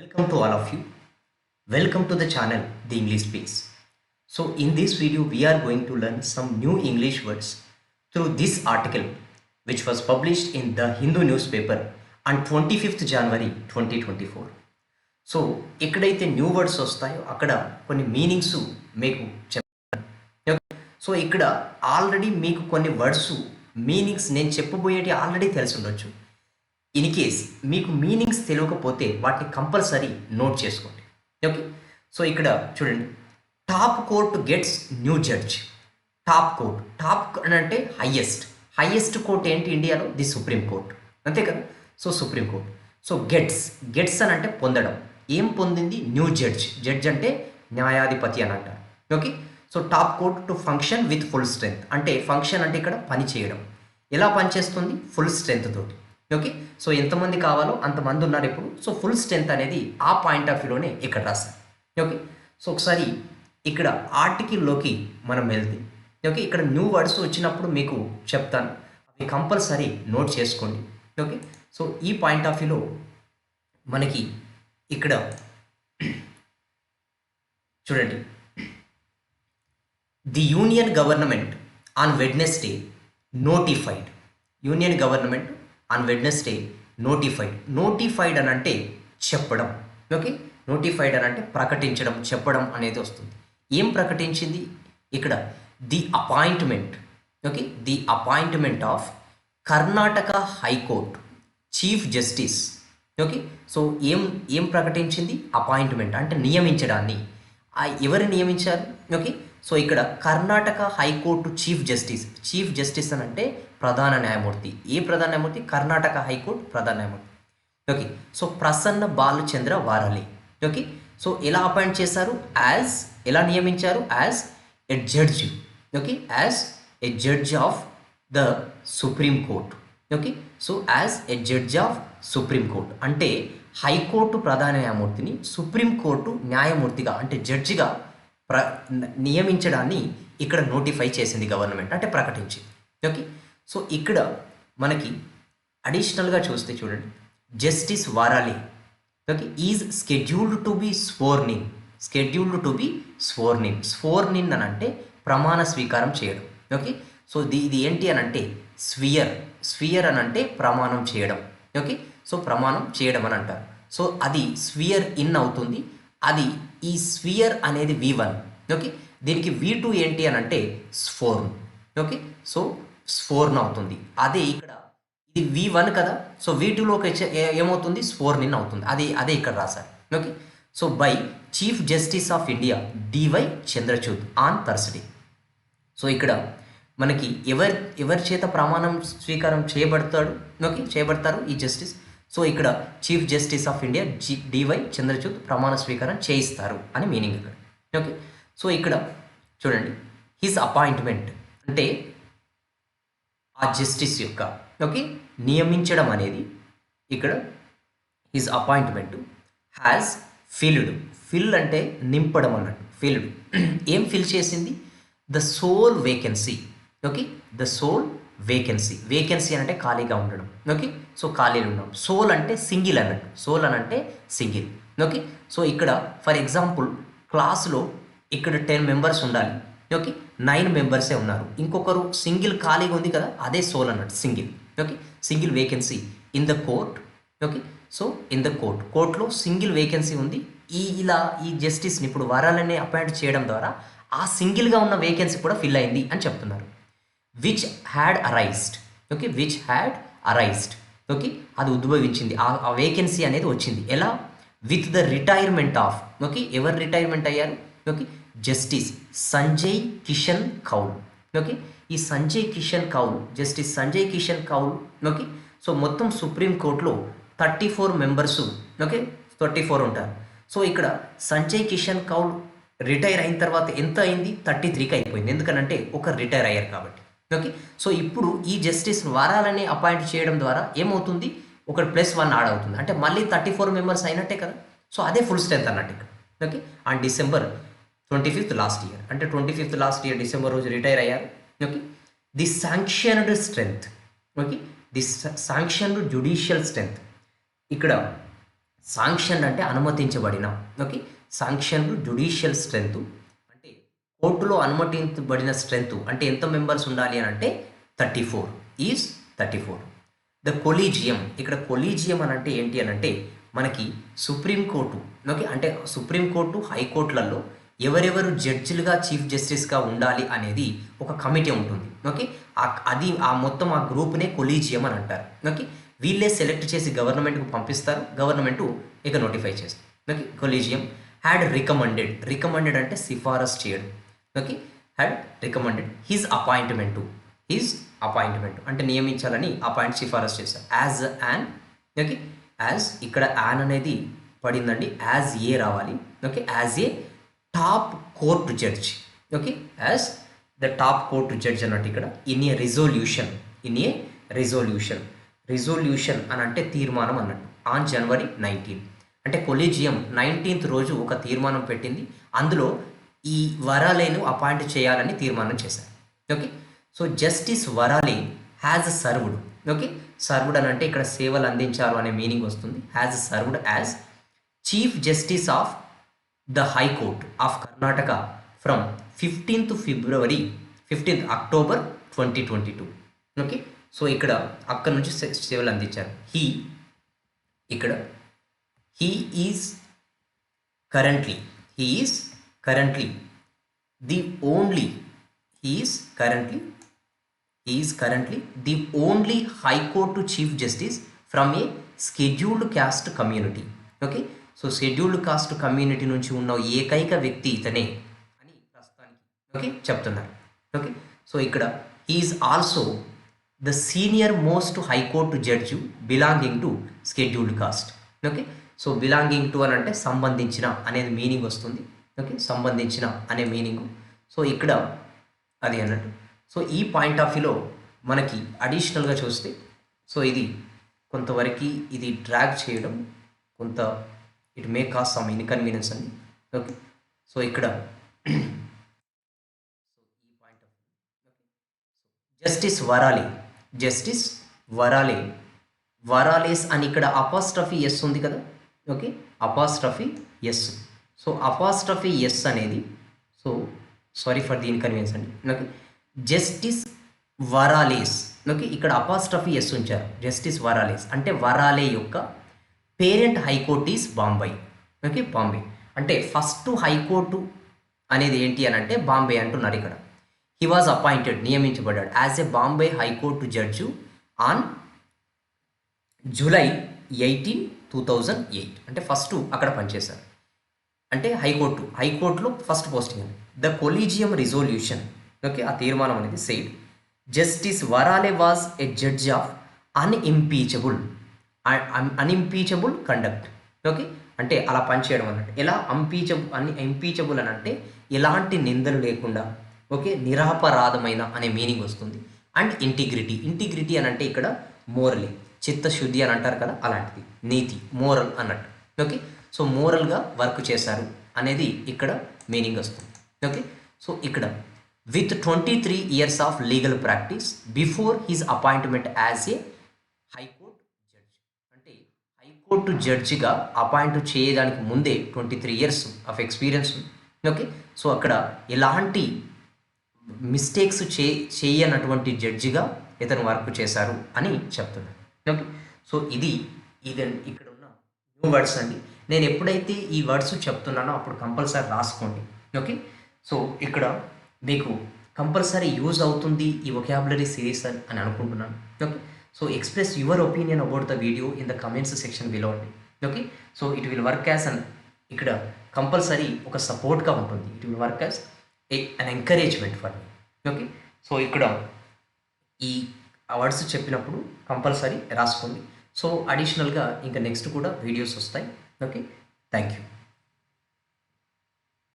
Welcome to all of you. Welcome to the channel The English Space. So in this video we are going to learn some new English words through this article which was published in the Hindu newspaper on 25th January 2024. So ఎక్కడైతే new words వస్తాయో అక్కడ కొన్ని meanings మీకు చెప్తాను. So ఇక్కడ already మీకు కొన్ని words meanings నేను చెప్పబోయేటి ఆల్రెడీ తెలిసి ఉండొచ్చు. ఇన్ కేస్ మీకు మీనింగ్స్ తెలియకపోతే వాటిని కంపల్సరీ నోట్ చేసుకోండి. ఓకే, సో ఇక్కడ చూడండి, top court gets new judge. Top court, top అని అంటే హైయెస్ట్ కోర్ట్ ఏంటి ఇండియాలో? ది సుప్రీం కోర్ట్, అంతే కదా. So supreme court. So gets అని అంటే పొందడం. ఏం పొందింది? న్యూ జడ్జ్ అంటే న్యాయాధిపతి అని అంటారు. Okay, so top court to function with full strength. అంటే ఫంక్షన్ అంటే ఇక్కడ పని చేయడం. ఎలా పనిచేస్తుంది? ఫుల్ స్ట్రెంగ్త్ తోటి. ఓకే, సో ఎంతమంది కావాలో అంతమంది ఉన్నారు ఇప్పుడు. సో ఫుల్ స్ట్రెంగ్త్ అనేది ఆ పాయింట్ ఆఫ్ వ్యూలోనే ఇక్కడ రాస్తారు. ఓకే, సో ఒకసారి ఇక్కడ ఆర్టికల్లోకి మనం వెళ్తే, ఓకే, ఇక్కడ న్యూ వర్డ్స్ వచ్చినప్పుడు మీకు చెప్తాను, అవి కంపల్సరీ నోట్ చేసుకోండి. ఓకే, సో ఈ పాయింట్ ఆఫ్ వ్యూలో మనకి ఇక్కడ చూడండి, the union government on Wednesday notified. Union government on Wednesday notified అని అంటే చెప్పడం. ఓకే, నోటిఫైడ్ అని అంటే ప్రకటించడం, చెప్పడం అనేది వస్తుంది. ఏం ప్రకటించింది ఇక్కడ? The appointment. Okay, the appointment of Karnataka high court chief justice. Okay, so ఏం ప్రకటించింది? అపాయింట్మెంట్ అంటే నియమించడాన్ని. ఎవరు నియమించారు? ఓకే, సో ఇక్కడ కర్ణాటక హైకోర్టు చీఫ్ జస్టిస్ అని అంటే ప్రధాన న్యాయమూర్తి. ఏ ప్రధాన న్యాయమూర్తి? కర్ణాటక హైకోర్టు ప్రధాన న్యాయమూర్తి. Okay, so Prasanna Balachandra Varale. Okay, so ఎలా అపాయింట్ చేశారు? ఎలా నియమించారు? As a judge. Okay, as a judge of the supreme court. Okay, so as a judge of supreme court అంటే హైకోర్టు ప్రధాన న్యాయమూర్తిని సుప్రీంకోర్టు న్యాయమూర్తిగా అంటే జడ్జిగా నియమించడాన్ని ఇక్కడ నోటిఫై చేసింది గవర్నమెంట్, అంటే ప్రకటించింది. ఓకే, సో ఇక్కడ మనకి అడిషనల్గా చూస్తే చూడండి, justice Varale, okay, is scheduled to be sworn in అని అంటే ప్రమాణ స్వీకారం చేయడం. ఓకే, సో ఇది ఏంటి అని అంటే స్వియర్ అని అంటే ప్రమాణం చేయడం. ఓకే, సో ప్రమాణం చేయడం అని అంటారు. సో అది స్వియర్ ఇన్ అవుతుంది. అది ఈ స్వియర్ అనేది V1. ఓకే, దీనికి V2 ఏంటి అని అంటే స్ఫోర్న్. ఓకే, సో స్ఫోర్న్ అవుతుంది. అదే ఇక్కడ ఇది V1 కదా, సో V2లోకి ఏమవుతుంది? స్ఫోర్న్ ఇన్ అవుతుంది. అదే ఇక్కడ రాశారు. Okay, so by chief justice of India D Y Chandrachud on Thursday. So ఇక్కడ మనకి ఎవరి చేత ప్రమాణం స్వీకారం చేయబడతారు ఈ జస్టిస్? సో ఇక్కడ chief justice of India D Y Chandrachud ప్రమాణ స్వీకారం చేయిస్తారు అని మీనింగ్ ఇక్కడ. ఓకే, సో ఇక్కడ చూడండి, హిజ్ అపాయింట్మెంట్ అంటే ఆ జస్టిస్ యొక్క నియమించడం అనేది ఇక్కడ హిజ్ అపాయింట్మెంట్ హ్యాస్ ఫిల్ అంటే నింపడం అన్నట్టు. ఫిల్డ్ ఏం ఫిల్ చేసింది? The sole vacancy. Okay, the sole vacancy అంటే ఖాళీగా ఉండడం. ఓకే, సో ఖాళీలు ఉండడం. సోల్ అంటే సింగిల్ అన్నట్టు. సింగిల్. ఓకే, సో ఇక్కడ ఫర్ ఎగ్జాంపుల్ క్లాస్లో ఇక్కడ 10 మెంబర్స్ ఉండాలి. ఓకే, 9 మెంబర్సే ఉన్నారు. ఇంకొకరు సింగిల్ ఖాళీగా ఉంది కదా, అదే సోల్ అన్నట్టు, single. Okay, single vacancy in the court. Okay, so in the కోర్ట్లో సింగిల్ వేకెన్సీ ఉంది. ఈ జస్టిస్ని ఇప్పుడు వారాలనే అపాయింట్ చేయడం ద్వారా ఆ సింగిల్గా ఉన్న వేకెన్సీ కూడా ఫిల్ అయింది అని చెప్తున్నారు. Which had arised. ఓకే, అది ఉద్భవించింది, ఆ వేకెన్సీ అనేది వచ్చింది. ఎలా? With the retirement of. Okay, ఎవరు రిటైర్మెంట్ అయ్యారు? Okay, justice Sanjay Kishan Kaul. Okay, ఈ justice Sanjay Kishan Kaul. Okay, so మొత్తం సుప్రీంకోర్టులో 34 మెంబర్స్. ఓకే, 34 ఉంటారు. సో ఇక్కడ సంజయ్ కిషన్ కౌల్ రిటైర్ అయిన తర్వాత ఎంత అయింది? 33కి అయిపోయింది. ఎందుకనంటే ఒకరు రిటైర్ అయ్యారు కాబట్టి. ఓకే, సో ఇప్పుడు ఈ జస్టిస్ వారాలని అపాయింట్ చేయడం ద్వారా ఏమవుతుంది? ఒకటి +1 యాడ్ అవుతుంది, అంటే మళ్ళీ 34 మెంబర్స్ అయినట్టే కదా. సో అదే ఫుల్ స్ట్రెంత్ అన్నట్టు ఇక్కడ. Okay, and December 25th last year, అంటే 25th లాస్ట్ ఇయర్ డిసెంబర్ రోజు రిటైర్ అయ్యారు. Okay, the sanctioned strength. Okay, the sanctioned judicial strength. ఇక్కడ శాంక్షన్ అంటే అనుమతించబడిన. ఓకే. శాంక్షన్డ్ జ్యుడిషియల్ స్ట్రెంత్ అంటే కోర్టులో అనుమతించబడిన స్ట్రెంత్ అంటే ఎంత మెంబర్స్ ఉండాలి అని అంటే 34 ఈజ్ 34. ద కొలీజియం, ఇక్కడ కొలీజియం అని అంటే ఏంటి అని అంటే మనకి సుప్రీంకోర్టు, ఓకే, అంటే సుప్రీంకోర్టు హైకోర్టులలో ఎవరెవరు జడ్జిలుగా చీఫ్ జస్టిస్గా ఉండాలి అనేది ఒక కమిటీ ఉంటుంది. ఓకే, అది మొత్తం ఆ గ్రూప్నే కొలీజియం అని అంటారు. ఓకే, వీళ్ళే సెలెక్ట్ చేసి గవర్నమెంట్కు పంపిస్తారు, గవర్నమెంట్ ఇక నోటిఫై చేస్తారు. ఓకే, కొలీజియం హ్యాడ్ రికమెండెడ్ అంటే సిఫారసు చేయడం. Okay, had recommended his appointment అంటే నియమించాలని అపాయింట్ సిఫారసు చేశారు. యాజ్ యాన్, ఓకే, యాజ్ ఇక్కడ యాన్ అనేది పడిందండి, యాజ్ ఏ రావాలి. Okay, as a top court judge. Okay, as the top court judge అన్నట్టు ఇక్కడ ఇన్ ఏ రిజల్యూషన్ అని అంటే తీర్మానం అన్నట్టు. ఆన్ January 19 అంటే కొలీజియం 19th రోజు ఒక తీర్మానం పెట్టింది, అందులో ఈ వరాలేను అపాయింట్ చేయాలని తీర్మానం చేశారు. Okay, so justice Varale has served. Okay, served అని అంటే ఇక్కడ సేవలు అందించారు అనే మీనింగ్ వస్తుంది. Has served as chief justice of the high court of Karnataka from 15th October 2022. Okay, so ఇక్కడ అక్కడ నుంచి సేవలు అందించారు. ఇక్కడ he is currently the only high court chief justice from a scheduled caste community. Okay, so scheduled caste community నుంచి ఉన్న ఏకైక వ్యక్తి ఇతనే అని ప్రస్తుతానికి ఓకే చెప్తున్నారు. ఓకే, సో ఇక్కడ is also the senior most high court judge belonging to scheduled cost. Okay, so belonging to అని అంటే సంబంధించిన అనేది మీనింగ్ వస్తుంది. ఓకే, సంబంధించిన అనే మీనింగు. సో ఇక్కడ అది అన్నట్టు. సో ఈ పాయింట్ ఆఫ్ వ్యూలో మనకి అడిషనల్గా చూస్తే, సో ఇది కొంతవరకు ఇది డ్రాగ్ చేయడం కొంత it may cause some inconvenience అండి. ఓకే, సో ఇక్కడ జస్టిస్ వరాలేస్ అని ఇక్కడ అపాస్ట్రఫీ ఎస్ ఉంది కదా. Okay, apostrophe S. So apostrophe S అనేది, so sorry for the inconvenience అండి. Okay, justice Varale's. ఓకే, ఇక్కడ అపాస్ట్రఫీ ఎస్ ఉంచారు. జస్టిస్ వరాలేస్ అంటే వరాలే యొక్క parent high court is Bombay. Okay, Bombay అంటే ఫస్ట్ హైకోర్టు అనేది ఏంటి అని అంటే బాంబే అంటున్నారు ఇక్కడ. హీ వాజ్ అపాయింటెడ్ నియమించబడ్డాడు as a Bombay high court judge on July 18, 2008 అంటే ఫస్ట్ అక్కడ పనిచేశారు. అంటే హైకోర్టులో ఫస్ట్ పోస్టింగ్ అండి. ద కొలీజియం రిజల్యూషన్, ఓకే, ఆ తీర్మానం అనేది said justice Varale was a judge of unimpeachable conduct. Okay, అంటే అలా పనిచేయడం అన్నట్టు. ఎలా ఇంపీచబుల్ అని అంటే ఎలాంటి నిందలు లేకుండా, ఓకే, నిరపరాధమైన అనే మీనింగ్ వస్తుంది. అండ్ ఇంటిగ్రిటీ అని అంటే ఇక్కడ మోరలీ, చిత్తశుద్ధి అని అంటారు కదా, అలాంటిది. నీతి, మోరల్ అన్నట్టు. ఓకే, సో మోరల్గా వర్క్ చేశారు అనేది ఇక్కడ మీనింగ్ వస్తుంది. ఓకే, సో ఇక్కడ with 23 years of legal practice before his appointment as a high court judge. అంటే హైకోర్టు జడ్జిగా అపాయింట్ చేయడానికి ముందే 23 years of experience. Okay, so అక్కడ ఎలాంటి మిస్టేక్స్ చేయనటువంటి జడ్జిగా ఇతను వర్క్ చేశారు అని చెప్తున్నాను. ఓకే, సో ఇది ఇక్కడ ఉన్న న్యూ వర్డ్స్ అండి. నేను ఎప్పుడైతే ఈ వర్డ్స్ చెప్తున్నానో అప్పుడు కంపల్సరీ రాసుకోండి. ఓకే, సో ఇక్కడ మీకు కంపల్సరీ యూజ్ అవుతుంది ఈ వొకాబులరీ సిరీస్ అని అనుకుంటున్నాను. Okay, so express your opinion about the video in the comments section below అండి. Okay, so it will work as ఇక్కడ కంపల్సరీ ఒక సపోర్ట్గా ఉంటుంది. It will work as an encouragement for మీ. ఓకే, సో ఇక్కడ ఈ వర్డ్స్ చెప్పినప్పుడు కంపల్సరీ రాసుకోండి. సో అడిషనల్గా ఇంకా నెక్స్ట్ కూడా వీడియోస్ వస్తాయి. Okay, thank you.